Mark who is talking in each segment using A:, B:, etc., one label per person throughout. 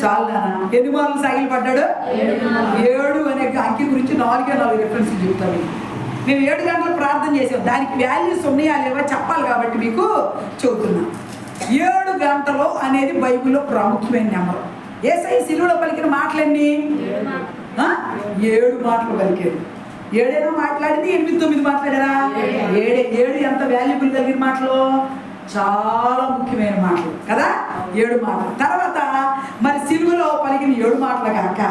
A: చాలు నాన్న. ఎన్ని మార్లు సాగిలు పడ్డాడు? 7 అనే అంకి గురించి 4 రెఫరెన్స్ చెప్తాను. మేము 7 గంటలు ప్రార్థన చేసాం. దానికి వాల్యూస్ ఉన్నాయా లేవా చెప్పాలి కాబట్టి మీకు చెబుతున్నా. 7 గంటలు అనేది బైబిల్లో ప్రాముఖ్యమైన నెంబర్. యేసయ్య సిలువలో పలికిన మాటలన్నీ 7 మాటలు పలికాడు. 7 మాట్లాడింది, 8, 9 మాట్లాడారా? 7 ఎంత వాల్యుబుల్ కలిగిన మాటలు, చాలా ముఖ్యమైన మాటలు కదా. 7 మాటలు తర్వాత మరి సిలువలో పలికిన 7 మాటలు కాక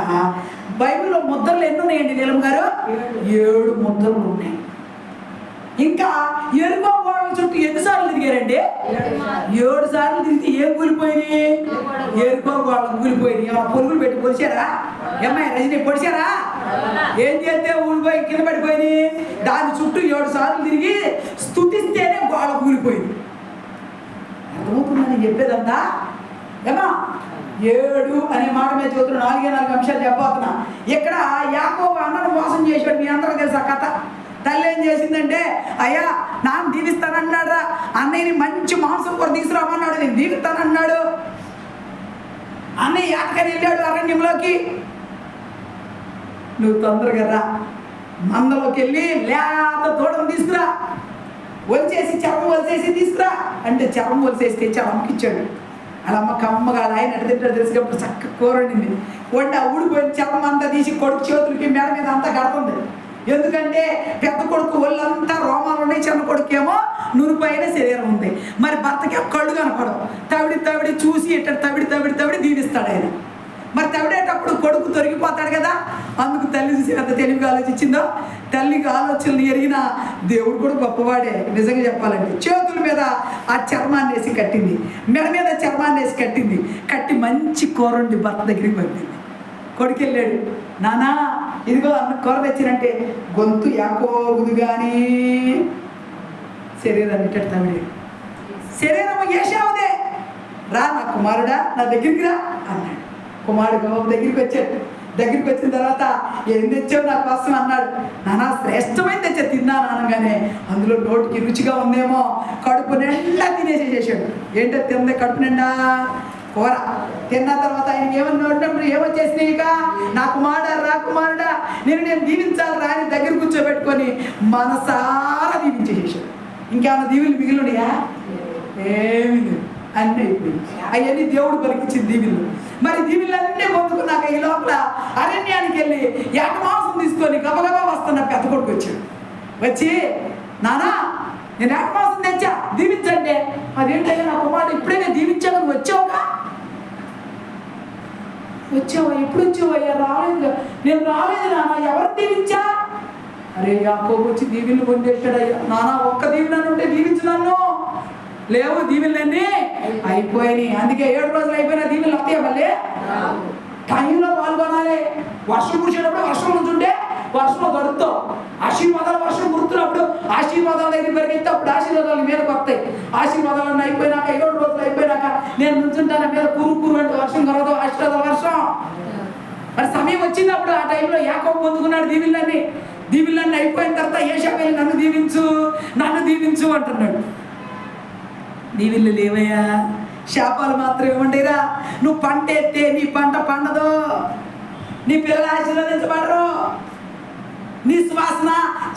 A: బైబిల్లో ముద్రలు ఎన్ని ఉన్నాయండి నీలం గారు? 7 ముద్రలు ఉన్నాయి. ఇంకా ఎరుకో గోడల చుట్టూ ఎన్నిసార్లు తిరిగారండి? 7 సార్లు తిరిగితే ఏం కూలిపోయినాయి? ఎరుకో గోడలు కూలిపోయినాయి. ఏమన్నా పొరుగులు పెట్టి పొడిచారా? ఏమై రజనీ పొడిచారా? ఏం చేస్తే ఊడిపోయి కింద పడిపోయినాయి? దాని చుట్టూ 7 సార్లు తిరిగి స్తుతిస్తేనే గోడ కూలిపోయింది. అర్థమవుతుందని చెప్పేదంతా ఏమా 7 అనే మాట మీద చదువుతున్న 4 అంశాలు చెప్పబోతున్నా. ఇక్కడ యాకోబు అన్నను మోసం చేశాడు. మీ అందరూ తెలుసా కథ. తల్లి ఏం చేసిందంటే, అయ్యా నాన్న దీవిస్తానన్నాడు, అన్నయ్యని మంచి మాంసం కూర తీసుకురామన్నాడు, నేను దీవిస్తానన్నాడు. అన్నయ్య యాకని వెళ్ళాడు అరణ్యంలోకి, నువ్వు తొందరగా రా, మందలోకి వెళ్ళి లేత తోడను తీసుకురా, వలిచేసి చర్మం వలిసేసి తీసుకురా అంటే చర్మం వలిసేసి తెచ్చి అమ్మకి ఇచ్చాడు. అలా అమ్మ కమ్మగా ఆయన ఎట్ట తింటాడు తెలిసినప్పుడు చక్క కూర వండింది. వండి ఆ ఊడిపోయిన చర్మం అంతా తీసి కొడుకు చేతులకి మెడ మీద అంతా కడుతుంది. ఎందుకంటే పెద్ద కొడుకు ఒళ్ళంతా రోమాలు ఉన్నాయి, చిన్న కొడుకేమో నునుపైన శరీరం ఉంది. మరి భర్తకేమో కళ్ళు కనపడవు. తవిడి చూసి ఇట్ట తవిడి దీవిస్తాడు ఆయన. మరి తవిడేటప్పుడు కొడుకు తొలగిపోతాడు కదా. అందుకు తల్లి చూసి ఎంత తెలివిగా ఆలోచించిందో. తల్లికి ఆలోచనలు ఎరిగిన దేవుడు కూడా గొప్పవాడే నిజంగా చెప్పాలంటే. చేతుల మీద ఆ చర్మాన్ని వేసి కట్టింది, మెడ మీద చర్మాన్ని వేసి కట్టింది. కట్టి మంచి కూర వండి భర్త దగ్గరికి పంపింది. కొడుకు వెళ్ళాడు, నానా ఇదిగో అన్న కూర తెచ్చినంటే గొంతు యాకోబుది కానీ శరీరాన్ని ఇట్ట తమిడి, శరీరము ఏశావుదే, రా నా కుమారుడా నా దగ్గరికి రా అన్నాడు. కుమారుడు బాబు దగ్గరికి వచ్చాడు. దగ్గరికి వచ్చిన తర్వాత ఏం తెచ్చావు నా కోసం అన్నాడు. నానా శ్రేష్టమైన తెచ్చా తిన్నాను అనగానే అందులో నోటికి రుచిగా ఉందేమో కడుపు నిండా తినేసేసాడు. ఏంటో తిందే కడుపు నిండా కూర. తిన్న తర్వాత ఆయన ఏమన్నా నోటినప్పుడు ఏమొచ్చేసినాయి, ఇక నా కుమారుడా నేను దీవించాలి రా అని దగ్గర కూర్చోబెట్టుకొని మనసారా దీవించేసాడు. ఇంకేమన్నా దీవులు మిగిలినయా? ఏమి లేదు, అన్నీ అయిపోయింది. అవన్నీ దేవుడు పలికించింది దీవులు. మరి దీవులన్నీ పొందుకున్నాక ఈ లోపల అరణ్యానికి వెళ్ళి ఏట మాంసం తీసుకొని గబగబా వస్తున్న పెద్ద కొడుకు వచ్చాడు. వచ్చి నానా నేను ఏట మాంసం తెచ్చా దీవించండి. అదేంటంటే నా కుమారుడు ఇప్పుడే నేను దీవించాను, వచ్చావుగా? వచ్చావా? ఎప్పుడు వచ్చావయ్యా? రాలేదు. నేను రాలేదు నాన్న. ఎవరు దీవించా? అరే యాకోబు వచ్చి దీవెనలు పొందేశాడయ్యా. నానా ఒక్క దీవెన ఉంటే దీవించు నన్ను. లేవు, దీవెనలన్నీ అయిపోయినాయి. అందుకే 7 రోజులు అయిపోయినా దీవెనలు వస్తాయా? మళ్ళీ టైంలో పాల్గొనాలి. వర్షం కురిసేటప్పుడు వర్షం నుంచుంటే వర్షంలో గడుపుతావు. ఆశీర్వాదాలు వర్షం కురుతున్నప్పుడు ఆశీర్వాదాల దగ్గర పెరిగితే అప్పుడు ఆశీర్వాదాలు మీదకి వస్తాయి. ఆశీర్వాదాలన్నీ అయిపోయినాక 7 రోజులు అయిపోయినాక నేను నుంచుంటాను మీద కురు అంటే వర్షం కలదు, ఆశీర్వాదాల వర్షం. మరి సమయం వచ్చినప్పుడు ఆ టైంలో యాకోబు పొందుకున్నాడు దీవెనలన్నీ అయిపోయిన తర్వాత ఏషావు వెళ్ళి నన్ను దీవించు అంటున్నాడు. దీవెనలు లేవయ్యా, శాపాలు మాత్రం ఏమంటారా? నువ్వు పంట ఎత్తే నీ పంట పండదు, నీ పిల్లలు ఆశీర్వదించబడరు, నీ సువాసన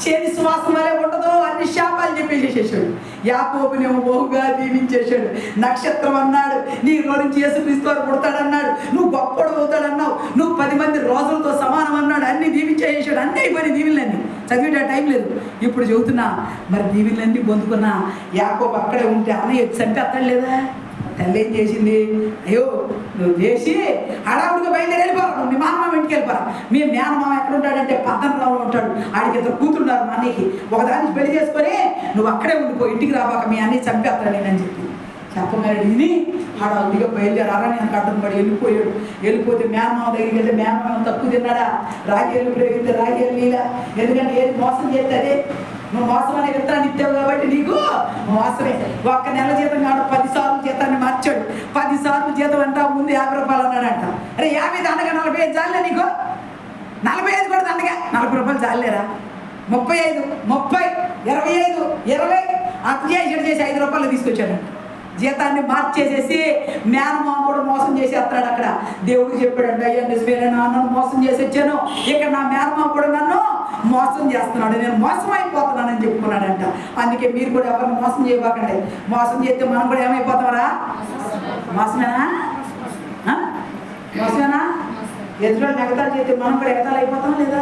A: చేని సువాసన వలె ఉండదు, అన్ని శాపాలు చెప్పేసేసాడు. యాకోబునేమో బహుగా దీవించేశాడు. నక్షత్రం అన్నాడు, నీ నుంచి యేసుక్రీస్తు వారు పుడతాడన్నాడు, నువ్వు గొప్పడు అవుతాడన్నావు, నువ్వు 10 మంది రోజులతో సమానం అన్నాడు. అన్ని దీవించేసాడు. అన్నీ అయిపోయినాయి దీవెనలన్నీ. చదివేట టైం లేదు. ఇప్పుడు చెబుతున్నా, మరి దీవెనలన్నీ పొందుకున్నా యాకోబు అక్కడే ఉంటే అన్నయ్య చంపి అత్తడు లేదా? తల్లి ఏం చేసింది? అయ్యో నువ్వు చేసి హడావుడిగా బయలుదేరి వెళ్ళిపోరా, నువ్వు మీ మామ ఇంటికి వెళ్ళిపోరా. మీ మేనమామ ఎక్కడ ఉంటాడంటే పద్దనరావులో ఉంటాడు. ఆడికి 2 కూతురున్నారు. మా అన్నయ్యకి ఒకదానికి పెళ్లి చేసుకొని నువ్వు అక్కడే ఉండిపో, ఇంటికి రాబాక, మీ అన్నయ్య చంపేస్తాడు నేనని చెప్పి చెప్పమని విని హడావుడిగా బయలుదేరి అరణ్యానికి అడ్డం పడి వెళ్ళిపోతే మేనమామ దగ్గరికి వెళ్తే మేనమామ తక్కువ తిన్నాడా? రాగి వెళ్తే రాగి నీలా. ఎందుకంటే ఏది మోసం చేస్తే అదే. నువ్వు మోసం అనే విత్తనాన్ని ఇచ్చావు కాబట్టి నీకు మోసమే. 1 నెల జీతం కాదు 10 సార్లు జీతాన్ని మార్చాడు. 10 సార్లు జీతం అంటా ముందు 50 రూపాయలు అన్నాడంట. అరే 50 దండగా 45 చాలే నీకు? 45 కూడా దండగా 40 రూపాయలు చాలేరా? 35, 30, 25, 20 అతి చేసి 5 రూపాయలు తీసుకొచ్చాడంట. జీతాన్ని మార్చేసేసి మేనమామ కూడా మోసం చేసేస్తాడు. అక్కడ దేవుడికి చెప్పాడంట, అయ్యా నిజమేనా, నన్ను మోసం చేసి వచ్చాను, ఇక్కడ నా మేనమామ కూడా నన్ను మోసం చేస్తున్నాడు, నేను మోసం అయిపోతున్నానని చెప్పుకున్నాడంట. అందుకే మీరు కూడా ఎవరిని మోసం చేయబాకండి. మోసం చేస్తే మనం కూడా ఏమైపోతామరా? మోసమేనా? మోసమేనా? ఎదురు ఎగతాలు చేస్తే మనం కూడా ఎగతాలు అయిపోతాం లేదా?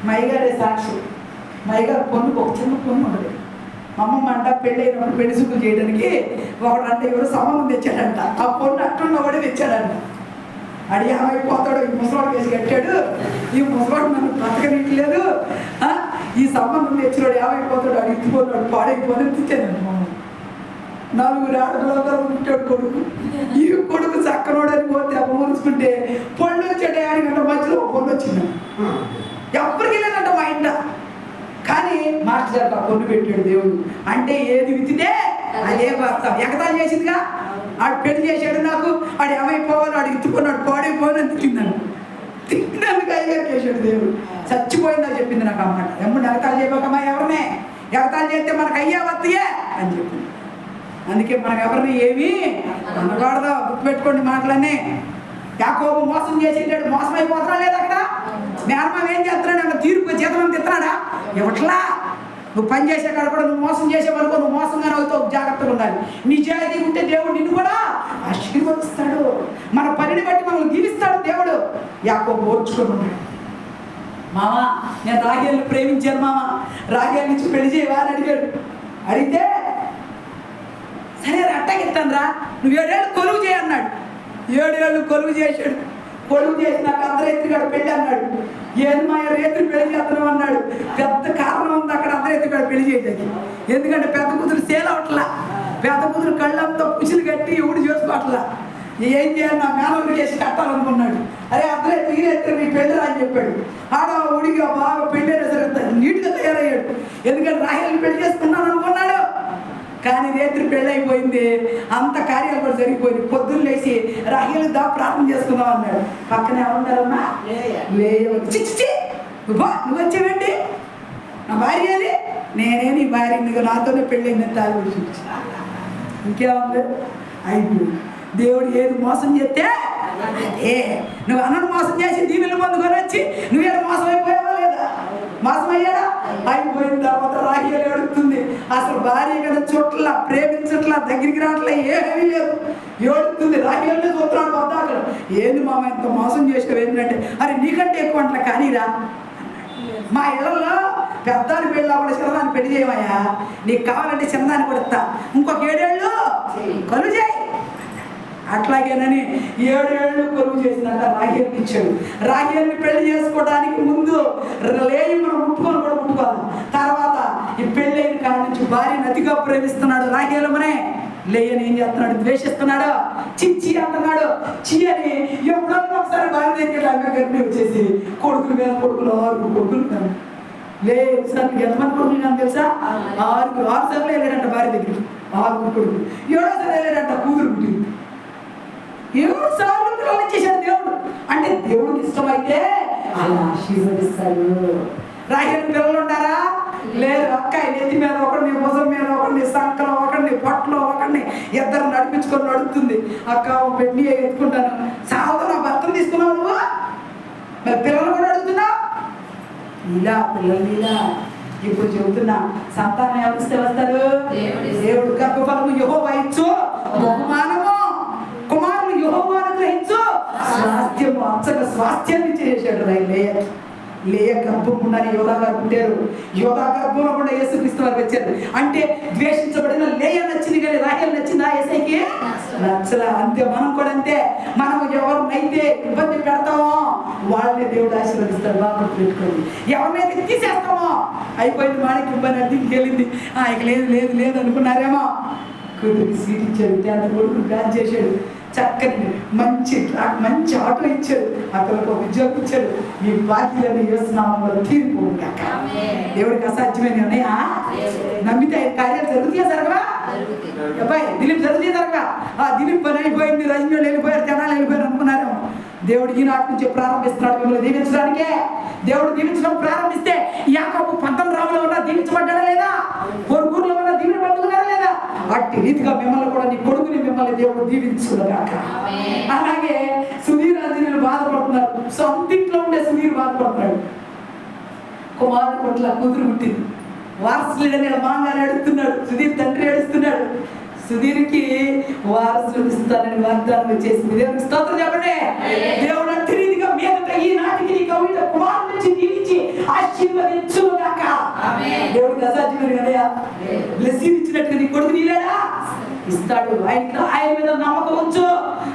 A: మా అయ్యగారే సాక్షి. మా అయ్యగారు పొన్నుకు ఒక చిన్న పొన్ను ఉండదు. అమ్మమ్మ అంట పెళ్ళి అయినప్పుడు పెళ్లి చూపులు చేయడానికి ఒకడు అంటే ఎవరు సంబంధం తెచ్చాడంట. ఆ పొన్ను అట్టున్న కూడా తెచ్చాడంట. అడిగి ఏమైపోతాడు, ఈ ముసలాడు వేసి కట్టాడు, ఈ ముసలాడు నన్ను బ్రతకనిట్లేదు, ఈ సంబంధం తెచ్చినాడు ఏమైపోతాడు, అడిగి ఇచ్చిపోతాడు, పాడైపోతే తెచ్చాడంట. మమ్మల్ని 4 ఆడపిల్లలతో ఉంటాడు కొడుకు. ఈ కొడుకు చక్కనోడని పోతే అమ్మ మురుచుకుంటే పొళ్ళు వచ్చాడు. ఆడికంట మధ్యలో పొళ్ళు వచ్చింది. ఎప్పటికి వెళ్ళాడంట మా ఇంట. కానీ మాస్టర్ ఆ పొన్ను పెట్టాడు దేవుడు. అంటే ఏది విత్తితే అదే వస్తాం. ఎగతాలు చేసిందిగా, ఆడు పెళ్లి చేశాడు నాకు, ఆడు ఏమైపోవాలి, ఆడు ఇత్తుకున్నాడు, పాడైపోవాలని తిట్టిందండి. తిట్టినందుకు అయ్యారు చేశాడు దేవుడు. చచ్చిపోయిందని చెప్పింది నాకు అన్నమాట. ఎమ్ముడు ఎగతాలు చేయబోకమ్మా, ఎవరినే ఎగతాలు చేస్తే మనకు అయ్యా వస్తాయే అని చెప్పింది. అందుకే మనం ఎవరిని ఏమీ అనకూడదు. గుర్తుపెట్టుకోండి మాటలన్నీ. యాకోబు మోసం చేసేటాడు, మోసం అయిపోతున్నా లేదు. అక్కడ మేనమామ ఏం చేస్తున్నాడు, అక్కడ తీర్పు జీతం అంత ఇస్తున్నాడా? ఇవ్వట్లా. నువ్వు పని చేసే కాడ కూడా నువ్వు మోసం చేసేవనుకో, నువ్వు మోసంగానే అవుతావు. జాగ్రత్తగా ఉండాలి. నిజాయితీ ఉంటే దేవుడు నిన్ను కూడా ఆశీర్వదిస్తాడు. మన పనిని బట్టి మనల్ని దీవిస్తాడు దేవుడు. యాకోబు ఓర్చుకొని ఉన్నాడు. మామ నేను రాగేల్ని ప్రేమించాను, మామ రాగేల్ నుంచి పెళ్లి చేయవా అని అడిగాడు. అడిగితే సరే అట్టగిస్తాను రా, నువ్వు 7 ఏళ్ళు కొలువు చేయన్నాడు. 7 ఏళ్ళు కొలువు చేశాడు. కొలువు చేసినాక అర్ధరేత్రి కాడ పెళ్ళి అన్నాడు. ఏది మా రేత్రి పెళ్లి చేస్తున్నాం అన్నాడు. పెద్ద కారణం ఉంది అక్కడ అర్ధరేత్రి కాడ పెళ్లి చేయడానికి. ఎందుకంటే పెద్ద కూతురు సేల్ అవట్లా. పెద్ద కూతురు కళ్ళంతా పుచ్చులు కట్టి ఎవడు చేసుకోవట్లా. ఏం చేయాలి, నా మేనలు చేసి కట్టాలనుకున్నాడు. అరే అర్ధరేత్రి ఈ రేత్రి నీ పెళ్ళిరా అని చెప్పాడు. ఆడ ఉడిగా బాగా పెళ్ళైనా సరే నీట్గా తయారయ్యాడు. ఎందుకంటే రాహేల్ని పెళ్లి చేసుకున్నాను అనుకున్నాడు. కానీ రేత్రి పెళ్ళి అయిపోయింది. అంత కార్యాలు కూడా జరిగిపోయింది. పొద్దున్న లేచి రాహేలు ప్రార్థన చేసుకుందాం అన్నాడు. పక్కనే ఎవరుంటారమ్మా? చిచ్చి నువ్వు వచ్చావేంటి, నా భార్య అది, నేనే నీ భార్య, నీకు నాతోనే పెళ్ళైందని తాగి చూపించి ఇంకేముంది అయిపోయింది. దేవుడు ఏది మోసం చేస్తే అదే. నువ్వు అన్నను మోసం చేసి దీవెలు పొందుకొని వచ్చి నువ్వేదో మోసం అయిపోయావా లేదా? మోసం అయ్యాడా? అయిపోయిన తర్వాత రాహేలు ఏడుస్తుంది. అసలు భార్య కదా చుట్ల ప్రేమించట్లా, దగ్గరికి రావట్లే, ఏమీ లేదు, ఏడుతుంది. రాహేలు చూస్తున్నాడు వద్దాకలు. ఏంది మామ ఎంత మోసం చేసావు ఏంటంటే, అరే నీకంటే ఎక్కువ అంటలే కానీరా, మా ఇళ్ళల్లో పెద్దాన్ని పెళ్ళి అవ్వడం చిన్నదాన్ని పెళ్లి చేయమయ్యా, నీకు కావాలంటే చిన్నదాన్ని కొడుతా, ఇంకొక 7 ఏళ్ళు కొలువు చేయి. అట్లాగేనని 7 ఏళ్ళు కొలువు చేసినాక రాహేలుకి ఇచ్చాడు. రాహేలుని పెళ్లి చేసుకోవడానికి ముందు లేయి మనం ముట్టుకొని కూడా ముట్టుకోవాలి. తర్వాత ఈ పెళ్ళి అయిన కాడి నుంచి భార్యను అతిగా ప్రేమిస్తున్నాడు రాహేలుమనే. లేయని ఏం చేస్తున్నాడు, ద్వేషిస్తున్నాడు. చిచ్చి అంటున్నాడు. చి అని ఎప్పుడన్నా ఒకసారి భార్య దగ్గర గర్భిణి వచ్చేసి కొడుకులు మీద కొడుకులు 6 కొడుకులు లేదు సార్. ఎంతమంది కొడుకులు నాకు తెలుసా? 6 సార్లు వెళ్ళాడంట భార్య దగ్గరికి. 6 కొడుకులు. 7వ సారి వెళ్ళాడంట కూతురు పుట్టింది. 7 సార్లు పిల్లలు ఇచ్చేశాడు దేవుడు. అంటే దేవుడికి ఇష్టమైతే అలా ఆశీర్వదిస్తాడు. రాహేలు పిల్లలు ఉంటారా? లేదు. అక్కాయి నెత్తి మీద ఒకడిని, భుజం మీద ఒకడిని, సంకలో ఒకడిని, పొట్టలో ఒకడిని, ఇద్దరు నడిపించుకొని నడుపుతుంది. అక్క పెట్టి ఎత్తుకుంటాను. సాగుతో నా భర్తను తీసుకున్నావు నువ్వు, మరి పిల్లలు కూడా అడుగుతున్నావు. ఇలా పిల్లలు ఇలా ఇప్పుడు చెబుతున్నా, సంతానం ఎవరిస్తే వస్తారు? దేవుడు. గర్భఫలము యెహోవా ఇచ్చు బహుమానము, కుమారులు యెహోవా అనుగ్రహించు స్వాస్థ్యము. అచ్చగా స్వాస్థ్యాన్ని చేశాడు లేయ గర్భం ఉండని యోధా గారు పుట్టారు. యోధా గర్భంలో కూడా యేసుక్రీస్తు వారు వచ్చారు. అంటే ద్వేషించబడిన లేయ నచ్చింది కానీ రాహేలు నచ్చిందా యేసయ్యకి? నచ్చలా. అంతే మనం కూడా అంతే. మనం ఎవరినైతే ఇబ్బంది పెడతామో వాళ్ళని దేవుడు ఆశీర్వదిస్తాడు. బాగా పెట్టుకోండి. ఎవరినైతే తీసేస్తామో అయిపోయింది, మాడికి ఇబ్బంది అడ్డింటికి వెళ్ళింది, ఇక లేదు లేదు లేదు అనుకున్నారేమో. కూతురికి సీట్ ఇచ్చాడు, 10th కొడుకు బ్యాచ్ చేశాడు, చక్కని మంచి ఆటో ఇచ్చాడు, అతనికి ఒక ఉద్యోగం ఇచ్చాడు. మీ బాకీలను యేసునామములో తీరిపోండి. దేవుడికి అసాధ్యమైన ఉన్నాయా? నమ్మితే కార్యాలు జరుగుతాయా జరగవా? అబ్బాయి దిలీప్ జరుగుతాయి జరగవా? దిలీప్ పని అయిపోయింది, రజనీలు వెళ్ళిపోయారు, జనాలు వెళ్ళిపోయారు అనుకున్నారేమో. దేవుడు ఈనాటి నుంచి ప్రారంభిస్తున్నాడు మిమ్మల్ని దీవించడానికే. దేవుడు దీవించడం ప్రారంభిస్తే యాకోబు 18 రాములో ఉన్న దీవించబడ్డాడా లేదా? పొరుగురులో ఉన్న దీవిని పట్టుకున్నారా లేదా? అట్టి రీతిగా మిమ్మల్ని కూడా నీ కొడుకుని మిమ్మల్ని దేవుడు దీవించుగాక. అలాగే సుధీర్ అంజనీయులు బాధపడుతున్నారు. సొంత ఇంట్లో ఉండే సుధీర్ బాధపడుతున్నాడు. కుమారుడు పట్ల కూతురు పుట్టింది, వారసులేడని మామగారు ఏడుస్తున్నాడు, సుధీర్ తండ్రి ఏడుస్తున్నాడు. సుధీర్కి వారసులు ఇస్తానని వాగ్దానం చేసింది. దేవునికి స్తోత్రం చెప్పండి. దేవుడు అట్టి రీతిగా మీదట ఈనాటికి నీ కవిత కుమారుడు నుంచి దీవించి ఆశీర్వదించుగాక. దేవుడికి అసాధ్యమైన కదా, బ్లెస్సింగ్ ఇచ్చినట్టుగా నీ కొడుకు నీలేడా ఇస్తాడు. ఆయన మీద నమ్మకం ఉంచు.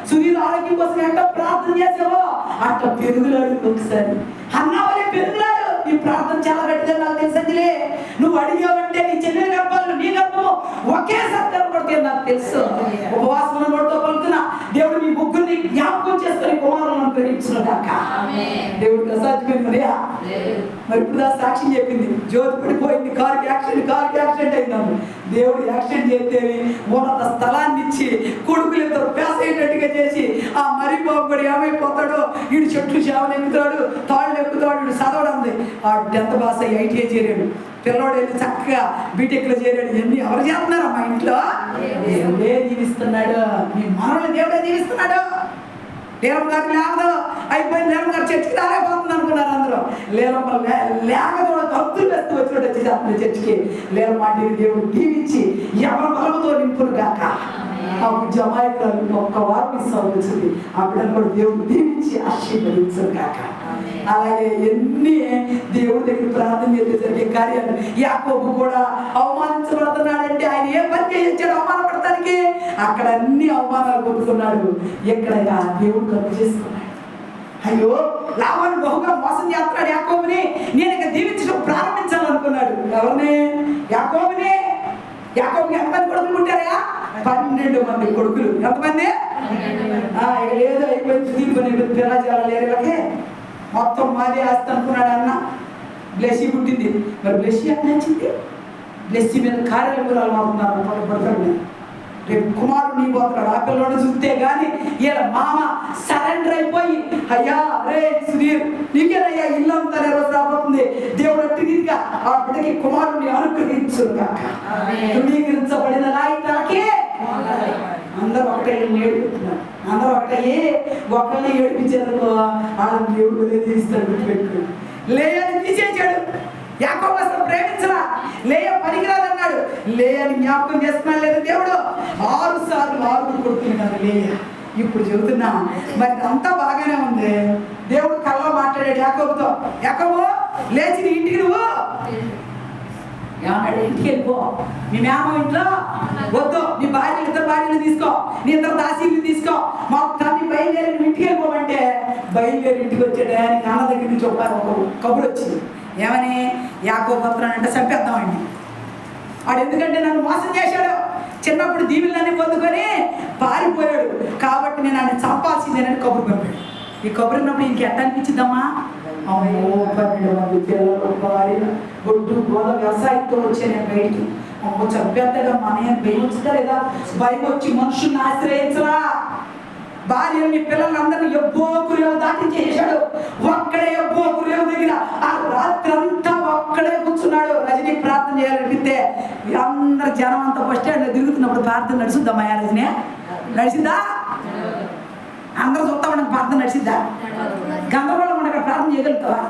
A: సుధీర్ ఆరోగ్యం కోసం ఎంత ప్రార్థన చేసావో అట్ట పెరుగులాడు. ఒకసారి అన్నావలే పెరుగులాడు. నీ ప్రార్థన చాలా గట్టిగా నాకు తెలుసండిలే. నువ్వు అడిగావంటే నీ చెల్లెల గర్భాలు నీ గర్భము ఒకేసారి తెరపడితే నాకు తెలుసు. ఉపవాసం నోటితో పలుకుతున్నా దేవుడు మీ ముగ్గురిని జ్ఞాపకం చేసుకుని కుమారులను గ్రహించుగాక. దేవుడికి అసాధ్యమైన మరియా మరి ఇప్పుడు సాక్ష్యం చెప్పింది. జ్యోతి పడిపోయింది, కారుకి యాక్సిడెంట్ అయిందాము. దేవుడు యాక్సిడెంట్ చేస్తే ఉన్నత స్థలాన్ని ఇచ్చి కొడుకులు ఇద్దరు పేస అయ్యేటట్టుగా చేసి ఆ మరి బాబు కూడా ఏమైపోతాడో, వీడు చెట్లు చేవలు ఎక్కుతాడు, తాళ్ళు ఎక్కుతాడు, వీడు చదవడంది. ఆ 10th పాస్ అయ్యి ITI చేరాడు. పిల్లవాడు వెళ్ళి చక్కగా బీటెక్లో చేరాడు. ఇవన్నీ ఎవరు చేస్తున్నారు మా ఇంట్లో? దేవుడే జీవిస్తున్నాడు. మీ మనల్ని దేవుడే జీవిస్తున్నాడు. లేలం గారు లేకదు అయిపోయింది. లేలం గారు చర్చికి రాలేకపోతుంది అనుకున్నారు అందరూ. లేలం లేకదో కత్తులు వేస్తూ వచ్చినట్టు వచ్చేసి చర్చికి లేలం మాట దేవుడు దీవించి ఎవరి బలముతో నింపును గాక. అప్పుడు జమాయికులు ఒక్క వారు మిస్ అవ్వచ్చు. ఆ బిడ్డను కూడా దేవుడు దీవించి ఆశీర్వదించను గాక. అలాగే ఎన్ని దేవుడి దగ్గర ప్రార్థన చేస్తే జరిగే కార్యాలు. యాకోబు కూడా అవమానించబడుతున్నాడంటే ఆయన ఏ పని చేయించాడు అవమానపడటానికి? అక్కడ అన్ని అవమానాలు పొందుతున్నాడు. ఎక్కడ దేవుడు కలుగు చేసుకున్నాడు. అయ్యో లాభాన్ని బహుగా మోసం చేస్తున్నాడు యాకోబుని, నేను ఇక దీవించడం ప్రారంభించాలనుకున్నాడు. ఎవరిని? యాకోబుని. యాకోబుకి ఎంతమంది కొడుకులు పుట్టారా? 12 మంది కొడుకులు. ఎంతమంది? ఇక లేదు అయిపోయింది. దీని పిల్లలు లేరులకే మొత్తం మాదే ఆస్తి అనుకున్నాడు అన్న. బ్లెస్సీ పుట్టింది. మరి బ్లెస్సీ అన్న నచ్చింది. బ్లెస్సీ మీద కార్యాలు అవుతున్నారు పడతాడు. రేపు కుమారుడు నీ పోతున్నాడు. ఆ పిల్లలను చూస్తే కానీ ఈయన మామ సరెండర్ అయిపోయి అయ్యా రే సుధీర్ నీకేనయ్యా ఇల్లు అంతా రోజు రాబోతుంది. దేవుడు అట్టి రీతిగా ఆ బిడ్డకి కుమారుడిని అనుగ్రహించుగాక. ధృవీకరించబడిన నాయకులకే అందరూ ఒకటే ఏడుపుతున్నారు. అందరూ ఒకటే ఒకరిని ఏడిపించేందుకు వాళ్ళని దేవుడు తీస్తాడు. గుర్తుపెట్టుకోండి. లేయని తీసేసాడు. యాకోబు అసలు ప్రేమించరా, లేయ పనికిరాదన్నాడు. లేయని జ్ఞాపకం చేస్తున్నాడు లేదు దేవుడు. 6 సార్లు 6 కొడుకులు కదా లేయ. ఇప్పుడు చెబుతున్నా మరి అంతా బాగానే ఉంది. దేవుడు కళ్ళలో మాట్లాడాడు యాకోబుతో. యాకోబు లేచి నీ ఇంటికి నువ్వు ఏమన్నాడు? ఇంటికి వెళ్ళిపో. మీ మేమ ఇంట్లో వద్దు. నీ భార్యలు 2 భార్యలు తీసుకో, నీ 2 దాసీలు తీసుకో, మొత్తాన్ని బయలుదేరి ఇంటికి వెళ్ళిపోమంటే బయలుదేరి ఇంటికి వచ్చాడు. ఆయనకి నాన్న దగ్గర నుంచి ఒక కబురు వచ్చింది. ఏమని? యాకోబు పత్రాన్ని చంపేద్దామండి. వాడు ఎందుకంటే నన్ను మోసం చేశాడు. చిన్నప్పుడు దీవులన్నీ పొందుకొని పారిపోయాడు. కాబట్టి నేను ఆయన చంపాల్సిందేనని కబురు పంపాడు. ఈ కబురున్నప్పుడు ఇంక ఎట్ట అనిపించిందమ్మా? అమ్మో 12 మంది పిల్లలు భార్య గొడ్డు గోద వ్యవసాయంతో వచ్చే నేను బయటికి అమ్మో చంపేద్దగా మన భయముంచుతా లేదా? భయం వచ్చి మనుషుల్ని ఆశ్రయించరా. భార్యని పిల్లలందరినీ ఎబ్బో కురేవు దాటించేసాడు. ఒక్కడే ఎబ్బో కురేవు దగ్గర ఆ రాత్రి అంతా ఒక్కడే కూర్చున్నాడు. రజనీ ప్రార్థన చేయాలనిపిస్తే అందరు జనం అంతా బస్ స్టాండ్ లో తిరుగుతున్నప్పుడు ప్రార్థన నడుచుద్దామా? రజనీ నడిచిందా? అందరూ చూస్తా ఉండక ప్రార్థన నడిచిద్దా? గందరగోళం ఉండక ప్రార్థన చేయగలుగుతావా?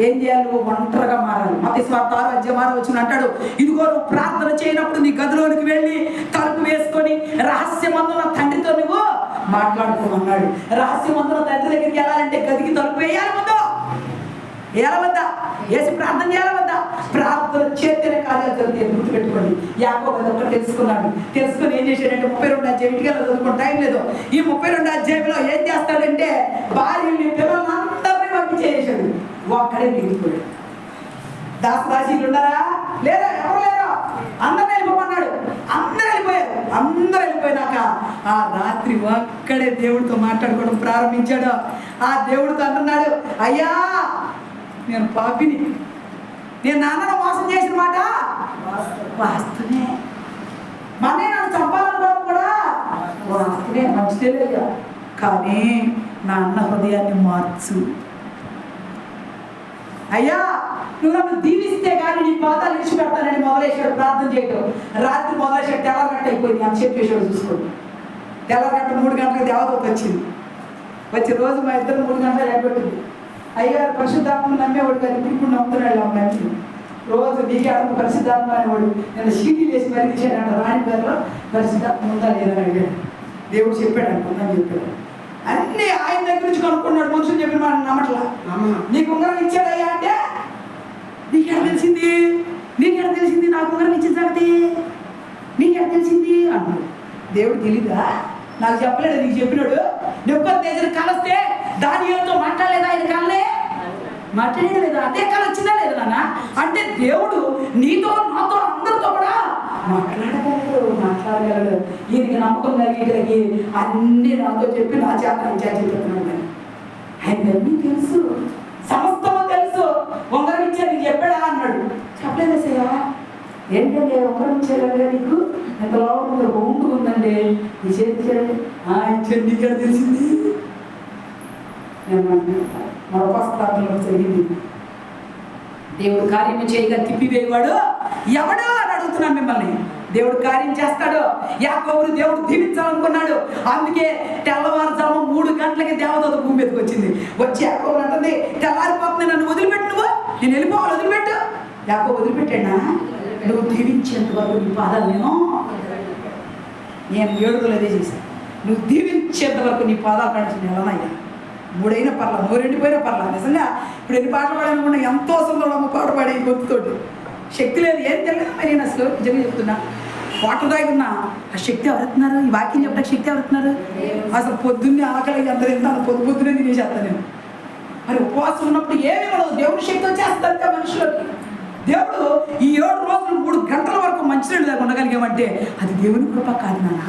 A: ఏం చేయాలి? నువ్వు ఒంటరిగా మారాలి. మత్తయి సువార్త 6:6 అంటాడు, ఇదిగో నువ్వు ప్రార్థన చేయనప్పుడు నీ గదిలోనికి వెళ్ళి తలుపు వేసుకొని రహస్యమందున తండ్రితో నువ్వు మాట్లాడుకోమన్నాడు. రహస్యమందున తండ్రి దగ్గరికి వెళ్ళాలంటే గదికి తలుపు వేయాలి. ముందు ఏలవద్దా? వేసి ప్రార్థన చేయాలవద్దా? ప్రార్థన చేస్తేనే కార్యాలు జరుగుతాయి. గుర్తుపెట్టుకోండి. యాకోబు అదొక్కటి తెలుసుకున్నాడు. తెలుసుకొని ఏం చేశాడంటే 32 అధ్యాయం ఇంటికి చదువుకుని టైం లేదు. ఈ 32 అధ్యాయంలో ఏం చేస్తాడంటే భార్యని పిల్లల్ని అందరినీ పంపించేసాడు. ఒక్కడే మిగిలిపోయాడు. దాసదాసీలు ఉన్నారా? లేదా? ఎవరు లేరు. అందరూ వెళ్ళిపోమన్నాడు. అందరూ వెళ్ళిపోయారు. అందరూ వెళ్ళిపోయినాక ఆ రాత్రి ఒక్కడే దేవుడితో మాట్లాడుకోవడం ప్రారంభించాడు. ఆ దేవుడితో అంటున్నాడు, అయ్యా నేను పాపిని, నేను నాన్నను మోసం చేసిన మాట వాస్తవమే, మనే నన్ను చంపాలనుకోవడం కూడా వాస్తవమే, మంచిదే లేదా? కానీ నా అన్న హృదయాన్ని మార్చు అయ్యా. నువ్వు నన్ను దీవిస్తే కానీ నీ పాదాలు విడిచిపెడతానని మొదలేసాడు ప్రార్థన చేయడం. రాత్రి మొదలేసాడు, తెల్లగట్ట అయిపోయింది అని చెప్పేసాడు. చూసుకోండి, తెల్లగట్ట 3 గంటలకు దేవదూత వచ్చింది. వచ్చి రోజు మా ఇద్దరు 3 గంటలు ఎగబెట్టింది. అయ్యారు పరిశుద్ధాత్మ నమ్మేవాడు కానీ ఇప్పుడు నమ్ముతున్నాడు. ఆ మంచి రోజు నీకే అడుగు పరిశుద్ధాత్మ అనేవాడు. నేను సీటీలు వేసి మరి తీసాడంట. రాణి పేరులో పరిశుద్ధాత్మ ఉందా లేదని అడిగాడు. దేవుడు చెప్పాడు అనుకుందని చెప్పాడు. అన్నీ ఆయన దగ్గర నుంచి కనుక్కున్నాడు. మనుషులు చెప్పిన మాట నమ్మట్లా. నీకు ఉంగరం ఇచ్చాడయ్యా అంటే నీకెడ తెలిసింది, నీకెడ తెలిసింది నాకు ఉంగరం ఇచ్చిన సంగతి నీకెడ తెలిసింది అన్నాడు. దేవుడు తెలీదా? నాకు చెప్పలేడు, నీకు చెప్పినాడు. నెబుకద్నెజరు కలొస్తే దానియేలుతో మాట్లాడలేదా? ఆయన కలలే మాట్లాడేది లేదా? అదే కళ వచ్చిందా లేదా నాన్న? అంటే దేవుడు నీతో నాతో అందరితో కూడా మాట్లాడగలడు. ఈయనకి నమ్మకం కలిగేటకి అన్ని నాతో చెప్పి నా చేత చెప్తున్నాడు. ఆయన అన్నీ తెలుసు, సమస్తము తెలుసు. ఉంగరం ఇచ్చాడు, నీకు చెప్పాడా అన్నాడు. చెప్పలేదు సయ్యా. ఏంటంటే ఉంగరం ఇచ్చాడు నీకు ఎంత లోపల ఉండు ఉందండి, నీ చేతి ఇచ్చాడు. ఇచ్చాడు, నీకెడ తెలిసింది? మరొకస్తారంలో జరిగింది. దేవుడు కార్యం చేయగా తిప్పివేయవాడు ఎవడు అని అడుగుతున్నాను మిమ్మల్ని. దేవుడు కార్యం చేస్తాడు. యాకోబును దేవుడు దీవించాలనుకున్నాడు. అందుకే తెల్లవారుజాము 3 గంటలకి దేవదూత భూమి మీదకి వచ్చింది. వచ్చి యాకోబు అంటుంది, తెల్లారిపోతుంది, నన్ను వదిలిపెట్టు, నువ్వు నేను వెళ్ళిపోవాలి, వదిలిపెట్టు. యాకోబు వదిలిపెట్టాడా? నువ్వు దీవించేంత వరకు నీ పాదాలు నేను 7 రోజులు అదే చేశాను. నువ్వు దీవించేంత వరకు నీ పాదాలు కడిచి నెలనయ్యా. 3 అయినా పర్లా, 2 ఎండిపోయినా పర్లా. నిజంగా ఇప్పుడు ఎన్ని పాటలు పాడాలనుకున్నా ఎంతో సందర్భం పాట పాడే గొంతుతోటి శక్తి లేదు, ఏం తెలియదు. మరి నేను అసలు నిజంగా చెప్తున్నా, వాటర్ దాగున్నా ఆ శక్తి ఎవరుతున్నారు? ఈ వాక్యం చెప్పడానికి శక్తి ఎవరుతున్నారు? అసలు పొద్దున్నే ఆకలి అందరూ తింటాను, పొద్దున్నే తినేసేస్తాను నేను. మరి ఉపవాసం ఉన్నప్పుడు ఏమి ఉండదు, దేవుడి శక్తి వచ్చేస్తారు మనుషులకి. దేవుడు ఈ 7 రోజులు 3 గంటల వరకు మంచినీళ్ళు దాకా ఉండగలిగామంటే అది దేవుని కృప కాదు నాన్న.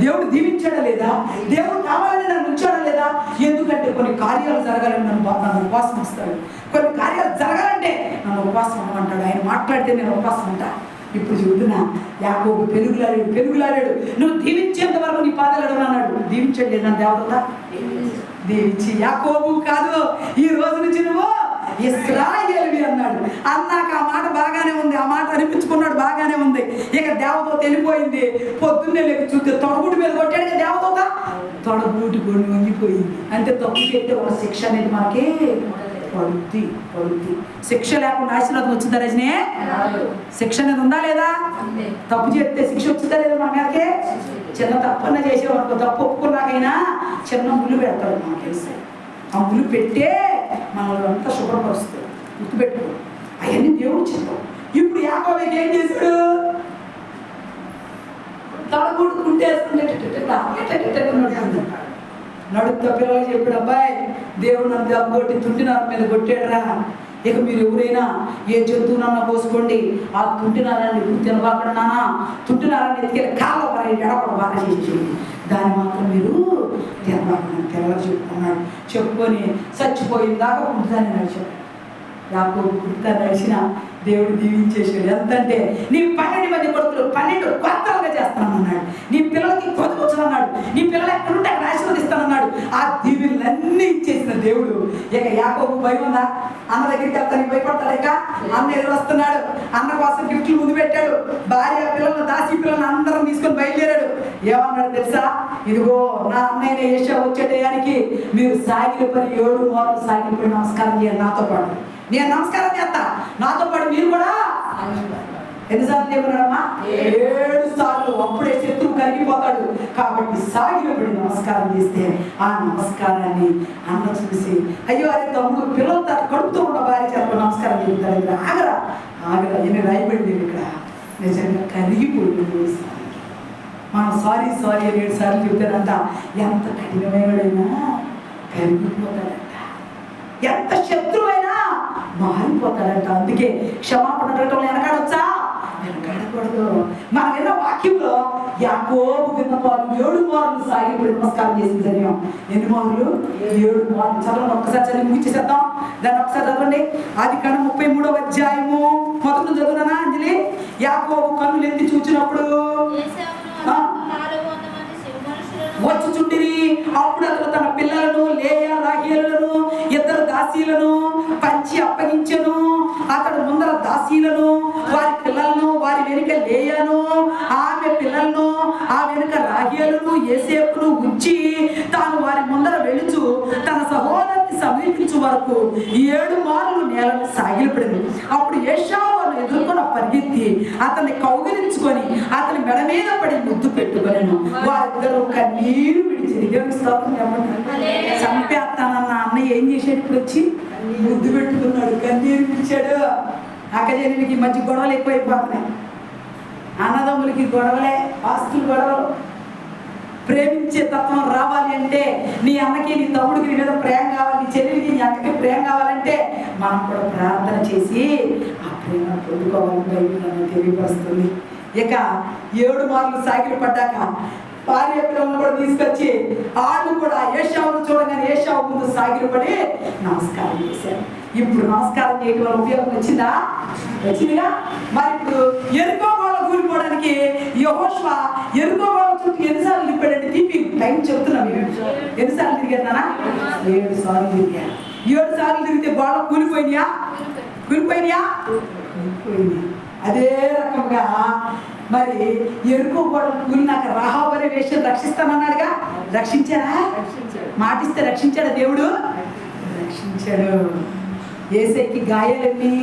A: దేవుడు దీవించాడా లేదా? దేవుడు కావాలని నన్ను ఉంచాడా లేదా? ఎందుకంటే కొన్ని కార్యాలు జరగాలని నన్ను ఉపవాసం ఇస్తాడు. కొన్ని కార్యాలు జరగాలంటే నన్ను ఉపవాసం ఉండమంటాడు. ఆయన మాట్లాడితే నేను ఉపవాసం ఉంటా. ఇప్పుడు చెబుతున్నా, యాకోబు పెనుగులాడాడు. నువ్వు దీవించేంత వరకు నీ పాదాలు అన్నాడు. దీవించాడు లేదా దేవదూత? దీవించి యాకోబు కాదు, ఈ రోజు నుంచి నువ్వు ఇశ్రాయేలువి అన్నాడు. అన్నాక ఆ మాట బాగానే ఉంది, ఆ మాట అనిపించుకున్నాడు, బాగానే ఉంది. ఇక దేవదూత వెళ్ళిపోయింది. పొద్దున్నే లేక చూస్తే తొడగూటి మీద కొట్టాడు కదా దేవదూత. తొడగూటి కొన్ని వంగిపోయింది. అంటే తప్పు చేస్తే ఒక శిక్ష అనేది మనకి పడుద్ది. శిక్ష లేకుండా ఆశీర్వాదం వచ్చిందా రజనే? శిక్ష అనేది ఉందా లేదా? తప్పు చేస్తే శిక్ష వచ్చిందా లేదా? మన మీదకే చిన్న తప్పన్నా చేసేవాడు, తప్పు ఒప్పుకున్నాకైనా చిన్న ముళ్ళు పెడతాడు. మనకు తెలిసి ఆ ముళ్ళు పెట్టే మనల్ని అంతా శుభ్రపరుస్తాడు. గుర్తుపెట్టుకో, అవన్నీ దేవుడు చిత్తం. ఇప్పుడు యాకోబుకి ఏం చేశాడు? తడగూడు నడుపుతా పిల్లలు చెప్పాడు, అబ్బాయి దేవుడు నన్ను దెబ్బకొట్టి తుంటినార మీద కొట్టాడురా. ఇక మీరు ఎవరైనా ఏ జంతువునన్నా కోసుకోండి, ఆ తుంటినారాన్ని ఇప్పుడు తినబాకుండా తుంటినారాన్ని ఎత్తుకెళ్ళి కాళ్ళ వారి ఎడపడ బాగా చేసేయండి, దాన్ని మాత్రం మీరు తినబాకుండా తెల్లలు చెప్పుకున్నాడు. చెప్పుకొని చచ్చిపోయిన దాకా పుట్టుదాన్ని నడిచాడు. యాకోబు పుట్టుతా నడిచిన దేవుడు దీవించేసాడు. ఎంతంటే నీ 12 మంది కొడుకులు 12 గోత్రాలుగా చేస్తానన్నాడు. నీ పిల్లలకి కొద్దికొచ్చానన్నాడు. నీ పిల్లలు ఎక్కడుంటే అక్కడ ఆశీర్వదిస్తానన్నాడు. ఆ దీవులన్నీ ఇచ్చేసిన దేవుడు. ఇక యాకోబు భయం ఉందా? అన్న దగ్గరికి వెళ్తానికి భయపడతాడు. ఇక అన్న ఎదురు వస్తున్నాడు. అన్న కోసం గిఫ్ట్లు ముందు పెట్టాడు. భార్య పిల్లలను, దాసి పిల్లలను అందరం తీసుకొని బయలుదేరాడు. ఏమన్నాడు తెలుసా? ఇదిగో నా అన్నయ్య యేషా వచ్చే టయానికి మీరు సాగిల పని 7 మార్లు సాగిలిపడి నమస్కారం చేయాలి నాతో పాటు. నేను నమస్కారం చేస్తా, నాతో పాటు మీరు కూడా. ఎన్నిసార్లు చెప్పినాడమ్మా? 7 సార్లు. అప్పుడే శత్రువు కరిగిపోతాడు. కాబట్టి సాగిలపడి నమస్కారం చేస్తే ఆ నమస్కారాన్ని అన్న చూసి, అయ్యో అరే తమ్ముడు పిల్లలతో కడుపుతూ ఉన్న భార్య చేత నమస్కారం చెప్తాడు. ఇక్కడ ఆగరా ఎన్ని రాయబడింది ఇక్కడ. నిజంగా కరిగిపోయింది. మనం సారీ 7 సార్లు చెప్తాడంట. ఎంత కఠినమైనడైనా కరిగిపోతాడంట, ఎంత శత్రువైనా మారిపోతాడంట. అందుకే క్షమాపణ అడగటంలో వెనకాడొచ్చా? వెనకాడకూడదు. మనం విన్న వాక్యంలో యాకోబు విన్నపాలు 7 మార్లు సాగిపడి నమస్కారం చేసి జరిగాం. ఎన్ని మార్లు? 7 మార్లు. చదవండి, ఒక్కసారి చదివి ముగించేసేద్దాం. దాన్ని ఒకసారి చదవండి. ఆదికాండం 33వ అధ్యాయము మొదటి చదువునా అంజలి? యాకోబు కన్నులు ఎత్తి చూచినప్పుడు వచ్చి చుట్టిరి. అప్పుడు అతను తన పిల్లలను, లేయా రాహేలులను, 2 దాసీలను పంచి అప్పగించెను. అతడు ముందర దాసీలను, వారి పిల్లలను, వారి వెనుక లేయను, ఆమె పిల్లలను, ఆ వెనుక రాహేలును యోసేపును ఉంచి తాను వారి ముందర వెళుచు తన సహోదరుని సమీపించు వరకు 7 మార్లు నేలను సాగిలపడింది. అప్పుడు ఏశావు ఎదుర్కొని పరిగెత్తి అతన్ని కౌగిలించుకొని అతని మెడ మీద పడి ముద్దు పెట్టుకొనెను. వారిద్దరూ కన్నీరు విడిచింది. దేవుని స్తోత్రం చెప్పండి. చంపేస్తానన్న అన్నయ్య ఏం చేశాడు? ఇప్పుడు వచ్చి ముద్దు పెట్టుకున్నాడు, కన్నీరు విడిచాడు. అక్కజనులకి ఈ మధ్య గొడవలు ఎక్కువైపోతున్నాయి. అన్నదమ్ములకి గొడవలే, ఆస్తులు గొడవలు. ప్రేమించే తత్వం రావాలి అంటే నీ అన్నకి నీ తమ్ముడికి నీ మీద ప్రేమ కావాలి, నీ చెల్లికి నీ అక్కకి ప్రేమ కావాలంటే మనం కూడా ప్రార్థన చేసి ఆ ప్రేమ పొందుకోవాలని బైబిల్ తెలియపరుస్తుంది. ఇక 7 మార్లు సాగిలు పడ్డాక భార్య పిల్లలను కూడా తీసుకొచ్చి వాళ్ళు కూడా ఏశావును చూడగానే ఏశావు ముందు సాగిలు పడి నమస్కారం చేశారు. ఇప్పుడు నమస్కారం చేయడం వల్ల ఉపయోగం వచ్చిందా? వచ్చిందిగా. మరి ఇప్పుడు ఎరుకో గోడ కూలిపోవడానికి యెహోషువ ఎరుకో గోడ చుట్టూ ఎన్నిసార్లు తిప్పాడంటే తీపి టైం చెప్తున్నాం. ఎన్నిసార్లు తిరిగానా? 7 సార్లు తిరిగాను. 7 సార్లు తిరిగితే గోడ కూలిపోయినాయా? కూలిపోయినాయా? కూలిపోయింది. అదే రకంగా మరి ఎరుకో గోడ కూలినాక రాహాబు అనే వేషం రక్షిస్తానన్నాడుగా, రక్షించారా? మాటిస్తే రక్షించాడా దేవుడు? రక్షించాడు. యేసయ్యకి గాయాలెన్ని?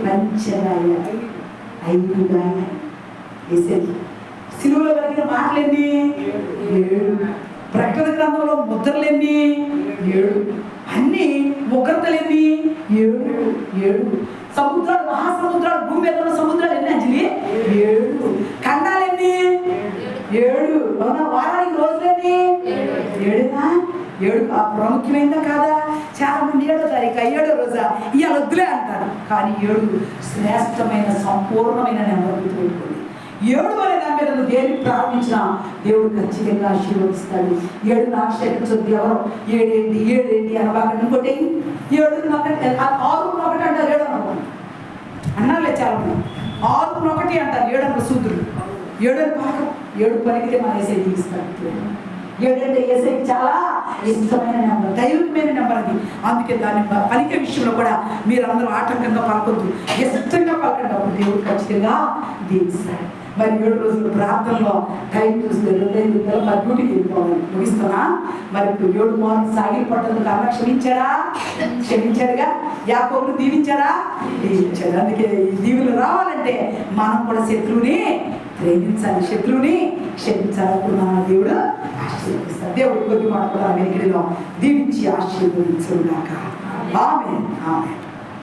A: పంచగాయాలు, 5 గాయాలు. యేసయ్యకి సిలువలో కలిగిన మాటలెన్ని? 7. ప్రకటన గ్రంథంలో ముద్రలెన్ని? 7. అన్ని ఉగ్రతలెన్ని? 7. సముద్రాలు, మహాసముద్రాలు, భూమి మీద ఉన్న సముద్రాలు ఎన్ని అంజలి? 7. ఖండాలెన్ని? 7. వారానికి రోజులెన్ని? 7. 7 ప్రాముఖ్యమైందా కాదా? చాలా మంది 7వ తారీఖు 7వ రోజా ఇవాళ వద్దులే అంటారు. కానీ 7 శ్రేష్టమైన సంపూర్ణమైన నెంబర్. 7 అనే దాని మీద నువ్వు దేన్ని ప్రారంభించినా దేవుడు ఖచ్చితంగా ఆశీర్వదిస్తాడు. 7 ఆశీర్వదించొద్దు ఎవరు. 7 అనబాకండి. ఇంకోటి 7 1 6 1 అంటారు. 7 అనుకోండి అన్నారులే చాలా మంది. 6 1 అంటారు. 7 అన్న సూత్రుడు. 7 అని పలకం. 7 పలికితే మన ఏసై జీవిస్తాడు. 7 అంటే ఏసైకి చాలా ఇష్టమైన నెంబర్, దైవికమైన నెంబర్ అది. అందుకే దాన్ని పలికే విషయంలో కూడా మీరందరూ ఆటంకంగా పలకొద్దు, ఇష్టంగా పలకండి. అప్పుడు దేవుడు ఖచ్చితంగా దీవిస్తాడు. మరి 7 రోజులు ప్రార్థనలో టైం చూస్తే 2 నిమిషాలు మరి డ్యూటీకి వెళ్ళిపోవాలి. ముగిస్తున్నా. మరి ఇప్పుడు 7 మార్లు సాగిలు పట్టేందుకు అన్న క్షమించాడుగా. యాకోబును దీవించాడా? దీవించాడు. అందుకే ఈ దీవులు రావాలంటే మనం కూడా శత్రువుని ప్రేమించాలి, శత్రువుని క్షమించాలప్పుడు మన దేవుడు ఆశీర్వదిస్తాడు. దేవుడు కొద్ది మాట కూడా వెనుకడిలో దీవించి ఆశీర్వదించుగాక. ఆమేన్. ఆమేన్.